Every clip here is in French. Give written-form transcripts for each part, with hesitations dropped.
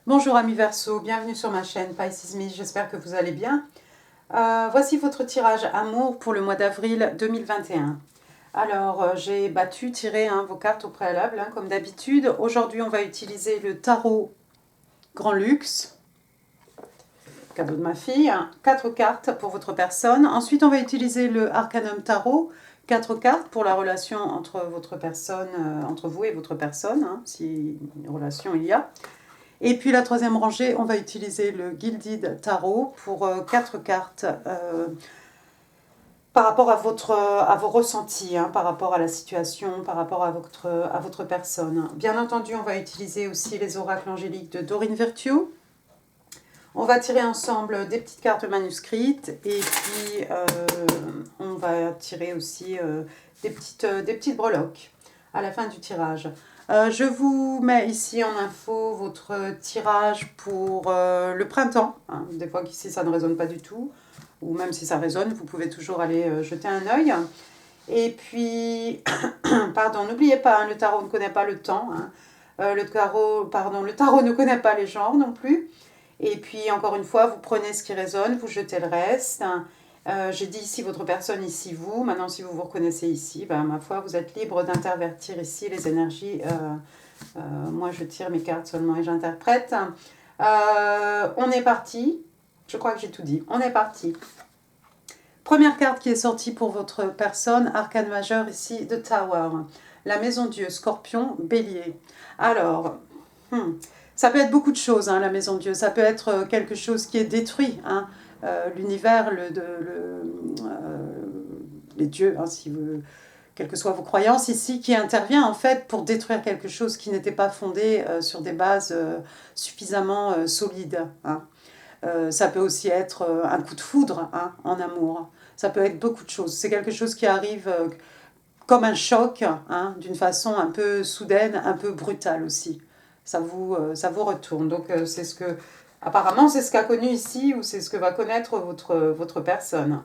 Bonjour amis Verseau, bienvenue sur ma chaîne Pisces Me, j'espère que vous allez bien. Voici votre tirage amour pour le mois d'avril 2021. Alors, j'ai tiré vos cartes au préalable, comme d'habitude. Aujourd'hui, on va utiliser le tarot Grand Luxe, cadeau de ma fille, 4 cartes pour votre personne. Ensuite, on va utiliser le Arcanum Tarot, 4 cartes pour la relation entre votre personne, entre vous et votre personne, si une relation il y a. Et puis la troisième rangée, on va utiliser le Gilded Tarot pour 4 cartes par rapport à vos ressentis, par rapport à la situation, par rapport à votre personne. Bien entendu, on va utiliser aussi les oracles angéliques de Dorine Virtue. On va tirer ensemble des petites cartes manuscrites et puis on va tirer aussi des petites breloques à la fin du tirage. Je vous mets ici en info votre tirage pour le printemps. Des fois qu'ici ça ne résonne pas du tout, ou même si ça résonne, vous pouvez toujours aller jeter un œil. Et puis, pardon, n'oubliez pas, le tarot ne connaît pas le temps. Le tarot ne connaît pas les genres non plus. Et puis, encore une fois, vous prenez ce qui résonne, vous jetez le reste. J'ai dit ici votre personne, ici vous. Maintenant, si vous vous reconnaissez ici, ma foi, vous êtes libre d'intervertir ici les énergies. Moi, je tire mes cartes seulement et j'interprète. On est parti. Je crois que j'ai tout dit. On est parti. Première carte qui est sortie pour votre personne, arcane majeur ici de Tower. La maison Dieu, Scorpion, Bélier. Alors, ça peut être beaucoup de choses, la maison Dieu. Ça peut être quelque chose qui est détruit. L'univers, les dieux, si vous, quelles que soient vos croyances ici, qui intervient en fait pour détruire quelque chose qui n'était pas fondé sur des bases suffisamment solides. Ça peut aussi être un coup de foudre en amour. Ça peut être beaucoup de choses. C'est quelque chose qui arrive comme un choc, d'une façon un peu soudaine, un peu brutale aussi. Ça vous retourne. Donc c'est ce que, apparemment, c'est ce qu'a connu ici ou c'est ce que va connaître votre personne.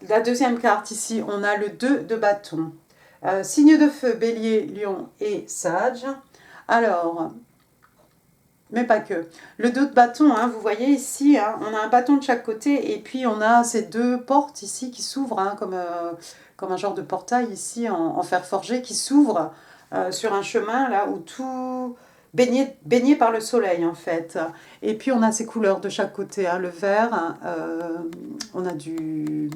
La deuxième carte ici, on a le 2 de bâton. Signe de feu, bélier, lion et sage. Alors, mais pas que. Le 2 de bâton, vous voyez ici, on a un bâton de chaque côté et puis on a ces deux portes ici qui s'ouvrent, comme un genre de portail ici en fer forgé qui s'ouvre sur un chemin là où tout baigné par le soleil en fait. Et puis on a ces couleurs de chaque côté, le vert, on a du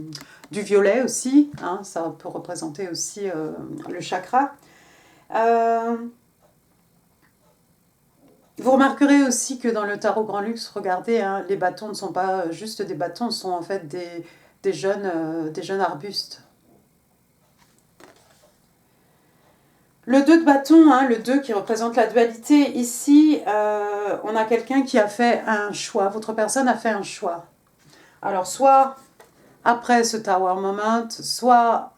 violet aussi, ça peut représenter aussi le chakra. Vous remarquerez aussi que dans le tarot Grand Luxe, regardez, les bâtons ne sont pas juste des bâtons, ce sont en fait des jeunes arbustes. Le 2 de bâton, le 2 qui représente la dualité, ici, on a quelqu'un qui a fait un choix. Votre personne a fait un choix. Alors, soit après ce Tower Moment, soit...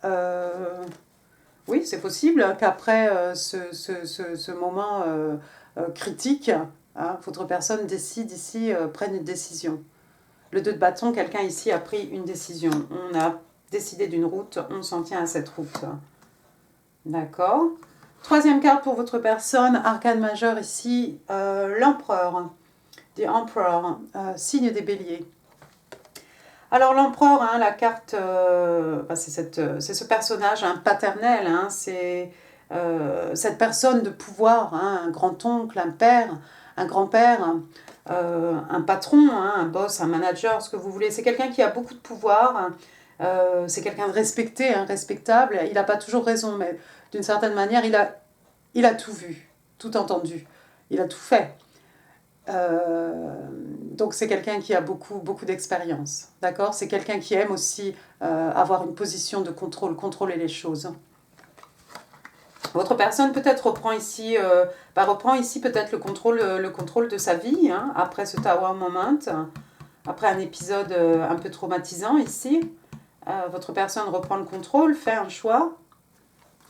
oui, c'est possible qu'après ce moment critique, votre personne décide ici, prenne une décision. Le 2 de bâton, quelqu'un ici a pris une décision. On a décidé d'une route, on s'en tient à cette route. D'accord. Troisième carte pour votre personne, arcane majeur ici, l'empereur. The Emperor, signe des béliers. Alors l'empereur, la carte, c'est ce personnage paternel, c'est cette personne de pouvoir, un grand-oncle, un père, un grand-père, un patron, un boss, un manager, ce que vous voulez. C'est quelqu'un qui a beaucoup de pouvoir, c'est quelqu'un de respecté, respectable. Il n'a pas toujours raison, mais d'une certaine manière, il a tout vu, tout entendu, il a tout fait. Donc c'est quelqu'un qui a beaucoup d'expérience, d'accord. C'est quelqu'un qui aime aussi avoir une position de contrôle, contrôler les choses. Votre personne peut-être reprend ici peut-être le contrôle de sa vie, après ce Tower Moment, après un épisode un peu traumatisant ici. Votre personne reprend le contrôle, fait un choix.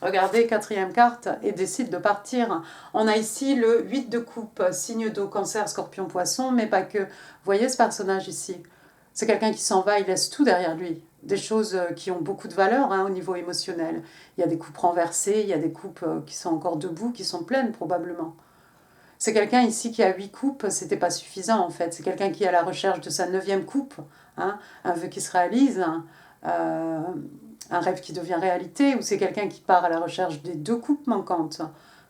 Regardez, quatrième carte, et décide de partir. On a ici le 8 de coupe, signe d'eau, cancer, scorpion, poisson, mais pas que. Vous voyez ce personnage ici? C'est quelqu'un qui s'en va, il laisse tout derrière lui. Des choses qui ont beaucoup de valeur au niveau émotionnel. Il y a des coupes renversées, il y a des coupes qui sont encore debout, qui sont pleines probablement. C'est quelqu'un ici qui a 8 coupes, c'était pas suffisant en fait. C'est quelqu'un qui est à la recherche de sa 9e coupe, hein, un vœu qui se réalise, hein, un rêve qui devient réalité, ou c'est quelqu'un qui part à la recherche des 2 coupes manquantes,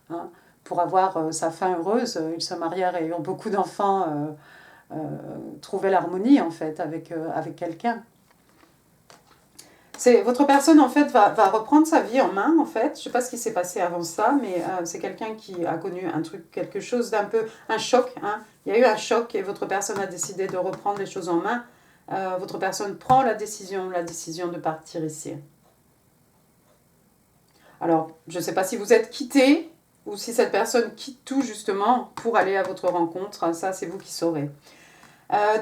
hein, pour avoir sa fin heureuse. Ils se marièrent et eurent beaucoup d'enfants, trouver l'harmonie en fait avec quelqu'un. Votre personne en fait va reprendre sa vie en main en fait. Je ne sais pas ce qui s'est passé avant ça, mais c'est quelqu'un qui a connu un truc, quelque chose d'un peu, un choc. Hein. Il y a eu un choc et votre personne a décidé de reprendre les choses en main. Votre personne prend la décision de partir ici. Alors, je ne sais pas si vous êtes quitté ou si cette personne quitte tout justement pour aller à votre rencontre. Ça, c'est vous qui saurez.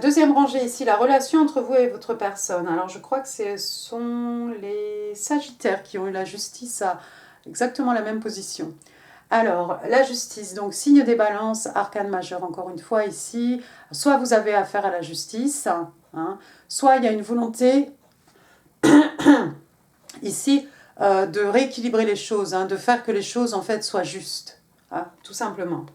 Deuxième rangée ici, la relation entre vous et votre personne. Alors je crois que ce sont les Sagittaires qui ont eu la justice à exactement la même position. Alors, la justice, donc signe des balances, arcane majeur encore une fois ici. Soit vous avez affaire à la justice, hein, soit il y a une volonté ici de rééquilibrer les choses, hein, de faire que les choses en fait soient justes, hein, tout simplement.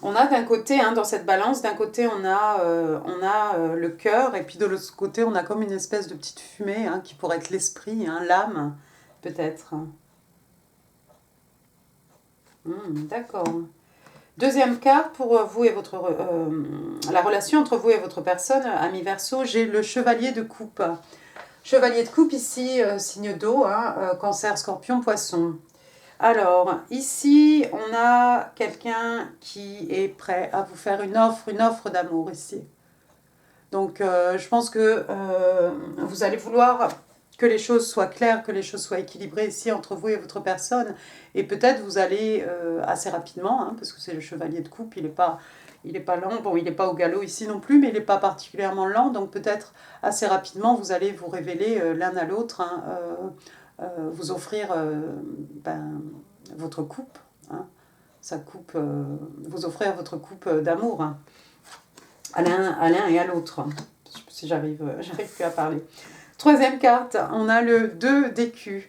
On a d'un côté, hein, dans cette balance, d'un côté on a le cœur et puis de l'autre côté on a comme une espèce de petite fumée, hein, qui pourrait être l'esprit, hein, l'âme peut-être. D'accord. Deuxième carte pour vous et votre la relation entre vous et votre personne, ami Verseau, j'ai le chevalier de coupe. Chevalier de coupe ici, signe d'eau, hein, cancer, scorpion, poisson. Alors, ici, on a quelqu'un qui est prêt à vous faire une offre d'amour ici. Donc, je pense que vous allez vouloir que les choses soient claires, que les choses soient équilibrées ici entre vous et votre personne. Et peut-être vous allez assez rapidement, hein, parce que c'est le chevalier de coupe, il n'est pas lent. Bon, il n'est pas au galop ici non plus, mais il n'est pas particulièrement lent. Donc, peut-être assez rapidement, vous allez vous révéler l'un à l'autre, hein, vous offrir votre coupe, hein, sa coupe, vous offrir votre coupe d'amour, hein, à l'un et à l'autre. Je sais pas si j'arrive plus à parler. Troisième carte, on a le 2 d'écus.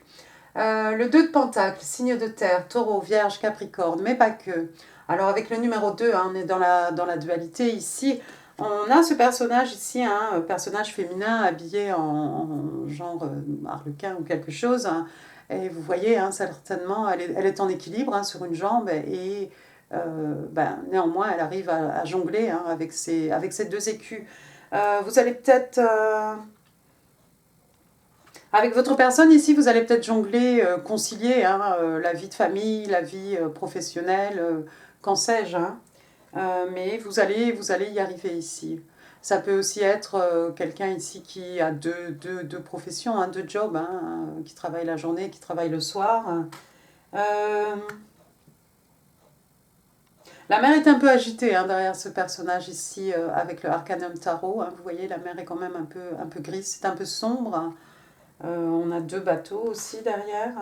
Le 2 de pentacle, signe de terre, taureau, vierge, capricorne, mais pas que. Alors avec le numéro 2, hein, on est dans la dualité ici. On a ce personnage ici, un personnage féminin habillé en genre arlequin ou quelque chose. Hein, et vous voyez, hein, certainement, elle est en équilibre, hein, sur une jambe et néanmoins, elle arrive à jongler, hein, avec ces 2 écus. Vous allez peut-être... avec votre personne ici, vous allez peut-être jongler, concilier, hein, la vie de famille, la vie professionnelle, qu'en sais-je. Hein. Mais vous allez y arriver ici. Ça peut aussi être quelqu'un ici qui a deux professions, hein, 2 jobs, hein, qui travaille la journée, qui travaille le soir. La mer est un peu agitée, hein, derrière ce personnage ici, avec le Arcanum Tarot. Hein, vous voyez, la mer est quand même un peu grise, c'est un peu sombre. On a 2 bateaux aussi derrière.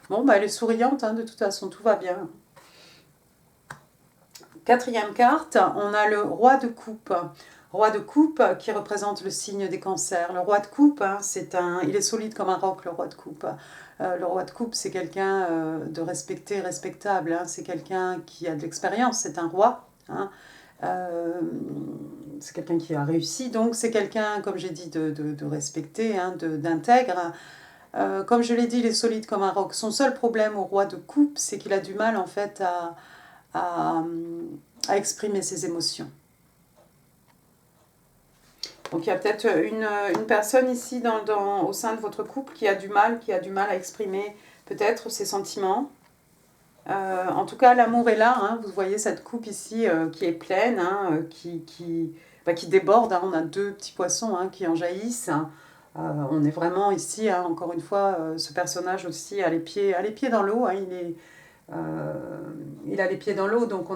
Bon, elle est souriante, hein, de toute façon, tout va bien. Quatrième carte, on a le roi de coupe. Roi de coupe qui représente le signe des cancers. Le roi de coupe, hein, il est solide comme un roc, le roi de coupe. Le roi de coupe, c'est quelqu'un de respecté, respectable. Hein, c'est quelqu'un qui a de l'expérience, c'est un roi. Hein, c'est quelqu'un qui a réussi, donc c'est quelqu'un, comme j'ai dit, de respecté, hein, d'intègre. Comme je l'ai dit, il est solide comme un roc. Son seul problème au roi de coupe, c'est qu'il a du mal en fait à exprimer ses émotions. Donc il y a peut-être une personne ici au sein de votre couple qui a du mal à exprimer peut-être ses sentiments. En tout cas, l'amour est là. Hein. Vous voyez cette coupe ici qui est pleine, hein, qui déborde. Hein. On a 2 petits poissons, hein, qui en jaillissent. Hein. On est vraiment ici, hein, encore une fois, ce personnage aussi a les pieds dans l'eau. Hein. Il a les pieds dans l'eau, donc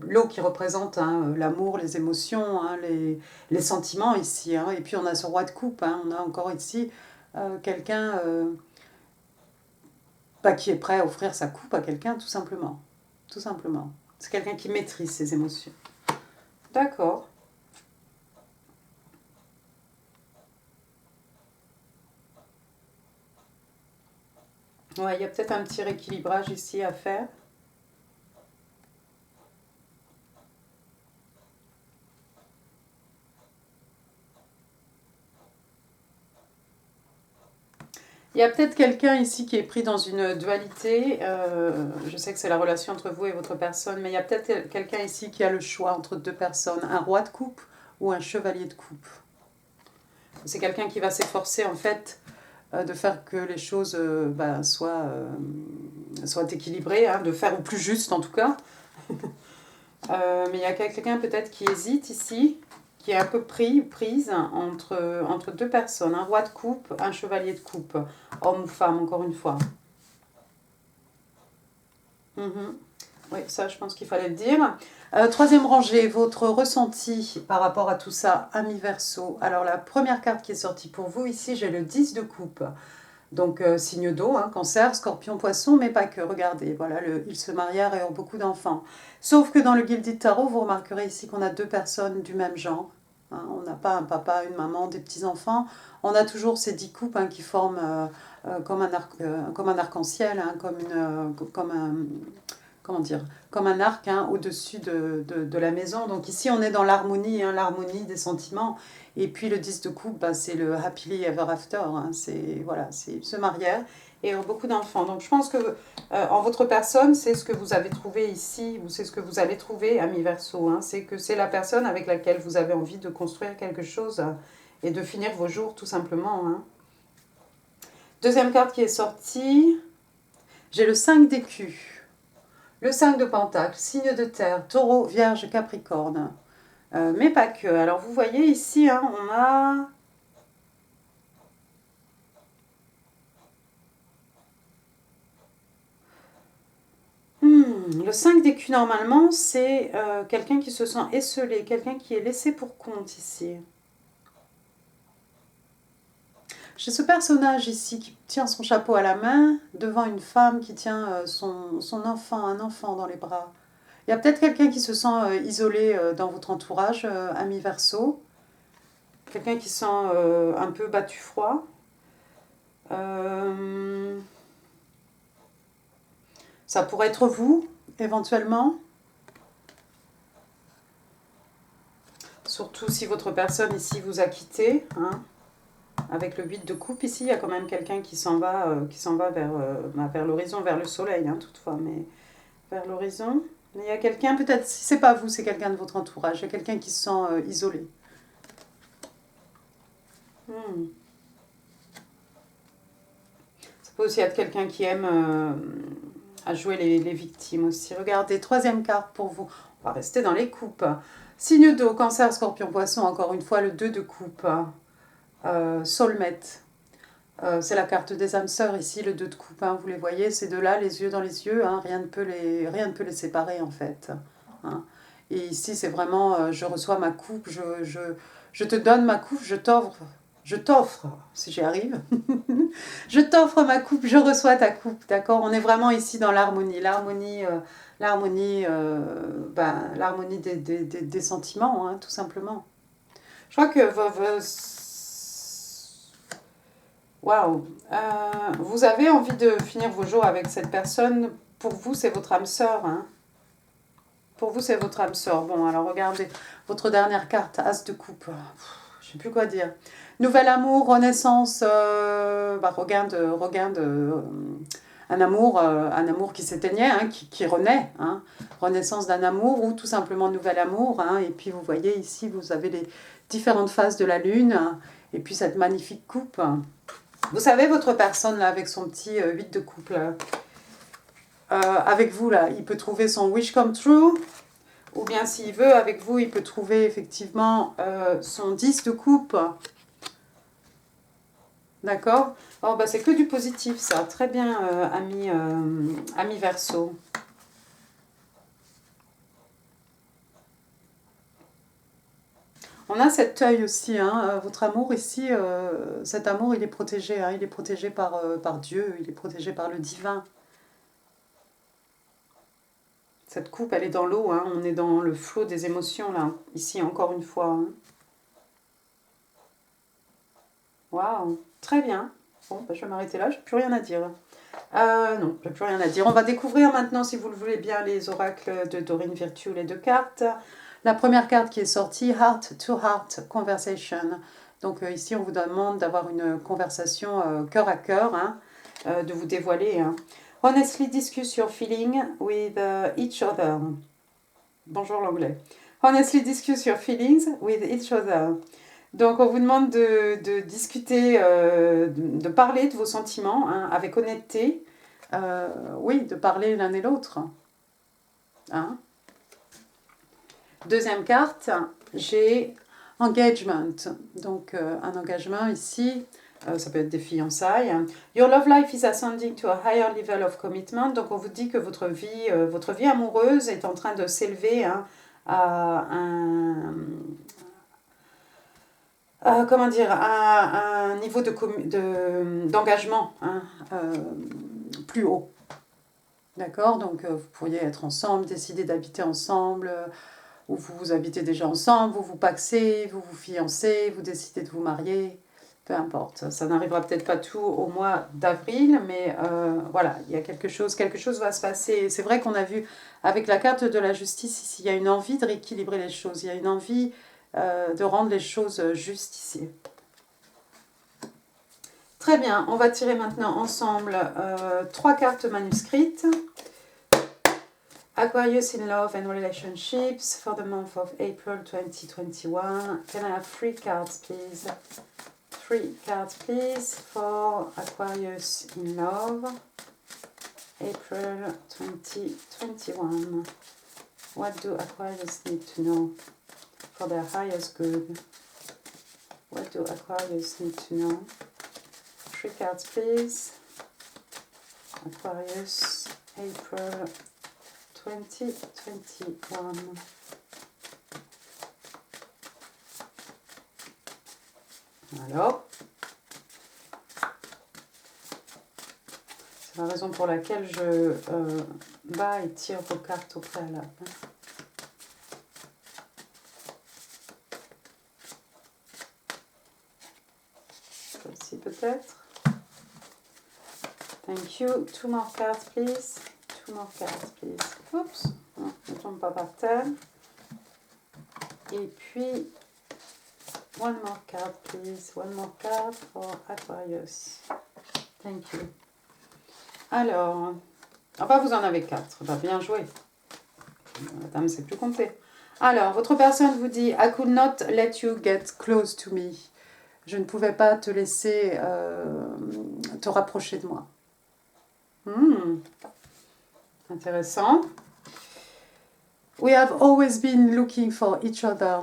l'eau qui représente, hein, l'amour, les émotions, hein, les sentiments ici. Hein. Et puis on a ce roi de coupe. Hein. On a encore ici quelqu'un... qui est prêt à offrir sa coupe à quelqu'un, tout simplement. Tout simplement. C'est quelqu'un qui maîtrise ses émotions. D'accord. Ouais, il y a peut-être un petit rééquilibrage ici à faire. Il y a peut-être quelqu'un ici qui est pris dans une dualité. Je sais que c'est la relation entre vous et votre personne, mais il y a peut-être quelqu'un ici qui a le choix entre deux personnes, un roi de coupe ou un chevalier de coupe. C'est quelqu'un qui va s'efforcer en fait de faire que les choses soient équilibrées, hein, de faire au plus juste en tout cas. Mais il y a quelqu'un peut-être qui hésite ici, qui est un peu prise entre deux personnes, un roi de coupe, un chevalier de coupe, homme ou femme encore une fois. Oui, ça je pense qu'il fallait le dire. Troisième rangée, votre ressenti par rapport à tout ça, ami Verseau. Alors la première carte qui est sortie pour vous ici, j'ai le 10 de coupe. Donc signe d'eau, hein, cancer, scorpion, poisson, mais pas que. Regardez, voilà, ils se marièrent et ont beaucoup d'enfants. Sauf que dans le Gilded Tarot, vous remarquerez ici qu'on a deux personnes du même genre. Hein, on n'a pas un papa, une maman, des petits-enfants. On a toujours ces 10 coupes hein, qui forment comme un arc-en-ciel, hein, comment dire, comme un arc hein, au-dessus de la maison. Donc ici, on est dans l'harmonie, hein, l'harmonie des sentiments. Et puis le 10 de coupe, bah, c'est le happily ever after. Hein, c'est se marier et beaucoup d'enfants. Donc je pense que en votre personne, c'est ce que vous avez trouvé ici, ou c'est ce que vous allez trouver, ami Verseau. Hein, c'est que c'est la personne avec laquelle vous avez envie de construire quelque chose et de finir vos jours tout simplement. Hein. Deuxième carte qui est sortie, j'ai le 5 d'écus. Le 5 de Pentacle, signe de terre, taureau, vierge, capricorne. Mais pas que. Alors vous voyez ici, hein, on a... Le 5 d'écus, normalement, c'est quelqu'un qui se sent esseulé, quelqu'un qui est laissé pour compte ici. J'ai ce personnage ici qui tient son chapeau à la main devant une femme qui tient son enfant, un enfant dans les bras. Il y a peut-être quelqu'un qui se sent isolé dans votre entourage, ami Verseau. Quelqu'un qui sent un peu battu froid. Ça pourrait être vous, éventuellement. Surtout si votre personne ici vous a quitté. Hein. Avec le 8 de coupe ici, il y a quand même quelqu'un qui s'en va vers l'horizon, vers le soleil, hein, toutefois, mais vers l'horizon. Mais il y a quelqu'un, peut-être, si c'est pas vous, c'est quelqu'un de votre entourage. Il y a quelqu'un qui se sent isolé. Ça peut aussi être quelqu'un qui aime à jouer les victimes aussi. Regardez, troisième carte pour vous. On va rester dans les coupes. Signe d'eau, cancer, scorpion, poisson, encore une fois, le 2 de coupe. Soulmate. C'est la carte des âmes sœurs ici, le 2 de coupe. Hein, vous les voyez, ces deux-là, les yeux dans les yeux. Hein, rien ne peut les séparer en fait. Hein. Et ici, c'est vraiment, je reçois ma coupe, je te donne ma coupe, je t'offre, si j'y arrive, je t'offre ma coupe, je reçois ta coupe, d'accord. On est vraiment ici dans l'harmonie, l'harmonie des sentiments, hein, tout simplement. Je crois que waouh, vous avez envie de finir vos jours avec cette personne. Pour vous, c'est votre âme sœur, hein. Pour vous, c'est votre âme sœur. Bon, alors regardez, votre dernière carte, As de coupe. Je ne sais plus quoi dire. Nouvel amour, renaissance, regain un amour qui s'éteignait, hein, qui renaît. Hein. Renaissance d'un amour ou tout simplement nouvel amour. Hein. Et puis vous voyez ici, vous avez les différentes phases de la lune. Hein, et puis cette magnifique coupe. Vous savez, votre personne là, avec son petit 8 de coupe là, avec vous, là, il peut trouver son wish come true. Ou bien s'il veut, avec vous, il peut trouver effectivement son 10 de coupe. D'accord. Oh, bah, c'est que du positif, ça. Très bien, ami Verseau. On a cet œil aussi. Hein, votre amour ici, cet amour, il est protégé. Hein, il est protégé par Dieu, il est protégé par le divin. Cette coupe, elle est dans l'eau, hein. On est dans le flot des émotions, là, ici, encore une fois. Hein. Waouh, très bien. Bon, bah, je vais m'arrêter là, je n'ai plus rien à dire. Non, je n'ai plus rien à dire. On va découvrir maintenant, si vous le voulez bien, les oracles de Dorine Virtue, les deux cartes. La première carte qui est sortie, Heart to Heart Conversation. Donc ici, on vous demande d'avoir une conversation cœur à cœur, hein, de vous dévoiler. Hein. Honestly discuss your feeling with each other. Bonjour l'anglais. Honestly discuss your feelings with each other. Donc, on vous demande de discuter, de parler de vos sentiments hein, avec honnêteté. Oui, de parler l'un et l'autre. Hein. Deuxième carte, j'ai engagement. Donc, un engagement ici, ça peut être des fiançailles. Your love life is ascending to a higher level of commitment. Donc, on vous dit que votre vie amoureuse est en train de s'élever hein, à comment dire, à un niveau d'engagement hein, plus haut. D'accord. Donc, vous pourriez être ensemble, décider d'habiter ensemble, ou vous habitez déjà ensemble, vous vous pacsez, vous vous fiancez, vous décidez de vous marier, peu importe. Ça n'arrivera peut-être pas tout au mois d'avril, mais voilà, il y a quelque chose va se passer. C'est vrai qu'on a vu avec la carte de la justice ici, il y a une envie de rééquilibrer les choses, il y a une envie de rendre les choses justes ici. Très bien, on va tirer maintenant ensemble 3 cartes manuscrites. Aquarius in love and relationships for the month of April 2021. Can I have 3 cards, please? 3 cards, please, for Aquarius in love, April 2021. What do Aquarius need to know for their highest good? What do Aquarius need to know? 3 cards, please. Aquarius, April 2021. Alors, c'est la raison pour laquelle je bats et tire vos cartes au préalable. Celle-ci peut-être. Thank you. 2 more cards, please. 2 more cards, please. Oups, non, ne tombe pas par terre. Et puis, 1 more card, please. 1 more card for Aquarius. Thank you. Alors, enfin, vous en avez 4. Bah, bien joué. La dame ne sait plus compter. Alors, votre personne vous dit I could not let you get close to me. Je ne pouvais pas te laisser te rapprocher de moi. Intéressant. We have always been looking for each other.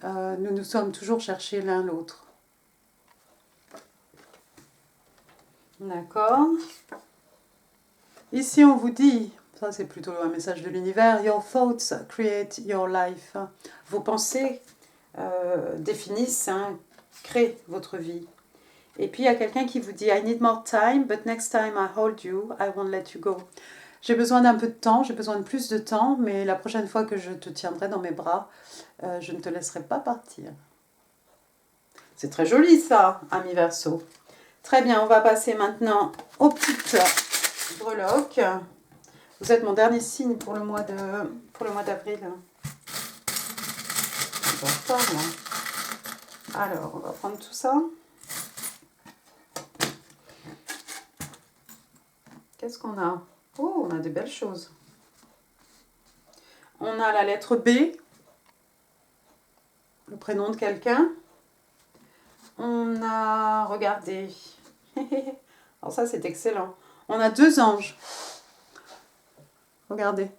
Nous nous sommes toujours cherchés l'un l'autre. D'accord. Ici, on vous dit, ça c'est plutôt un message de l'univers, your thoughts create your life. Vos pensées définissent, hein, créent votre vie. Et puis, il y a quelqu'un qui vous dit, I need more time, but next time I hold you, I won't let you go. J'ai besoin d'un peu de temps, j'ai besoin de plus de temps, mais la prochaine fois que je te tiendrai dans mes bras, je ne te laisserai pas partir. C'est très joli ça, ami Verseau. Très bien, on va passer maintenant aux petites breloques. Vous êtes mon dernier signe pour le mois d'avril. Alors, on va prendre tout ça. Qu'est-ce qu'on a? Oh, on a des belles choses. On a la lettre B, le prénom de quelqu'un. On a, regardez, alors ça c'est excellent. On a 2 anges. Regardez.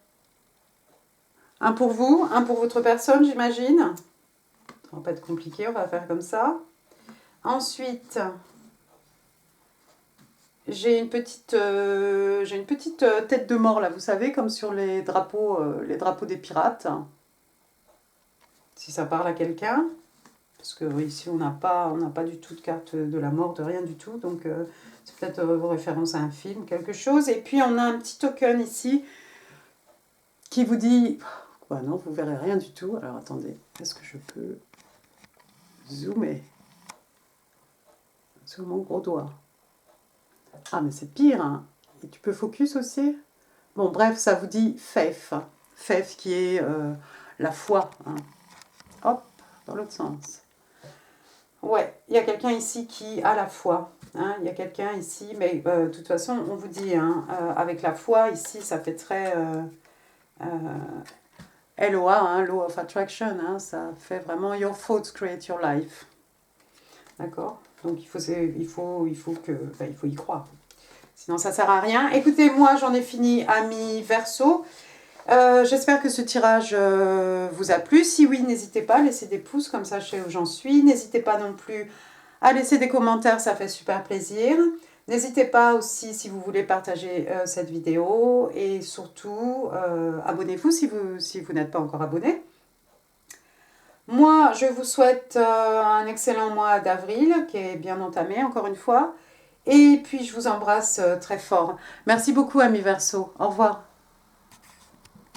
Un pour vous, un pour votre personne, j'imagine. Ça va pas être compliqué, on va faire comme ça. Ensuite, j'ai une petite tête de mort là, vous savez, comme sur les drapeaux des pirates. Si ça parle à quelqu'un, parce que ici on n'a pas du tout de carte de la mort, de rien du tout, donc c'est peut-être vos références à un film, quelque chose. Et puis on a un petit token ici qui vous dit, bah non, vous verrez rien du tout. Alors attendez, est-ce que je peux zoomer sur mon gros doigt? Ah, mais c'est pire, hein. Et tu peux focus aussi? Bon, bref, ça vous dit faith. Faith qui est la foi. Hein. Hop, dans l'autre sens. Ouais, il y a quelqu'un ici qui a la foi. Hein, il y a quelqu'un ici, mais de toute façon, on vous dit, hein, avec la foi, ici, ça fait très euh, LOA, hein, Law of Attraction. Hein, ça fait vraiment Your thoughts create your life. D'accord. Donc il faut y croire. Sinon, ça ne sert à rien. Écoutez, moi, j'en ai fini, amis Verseau. J'espère que ce tirage vous a plu. Si oui, n'hésitez pas à laisser des pouces, comme ça je sais où j'en suis. N'hésitez pas non plus à laisser des commentaires, ça fait super plaisir. N'hésitez pas aussi si vous voulez partager cette vidéo. Et surtout, abonnez-vous si vous n'êtes pas encore abonné. Moi, je vous souhaite un excellent mois d'avril qui est bien entamé, encore une fois. Et puis, je vous embrasse très fort. Merci beaucoup, amis Verseau. Au revoir.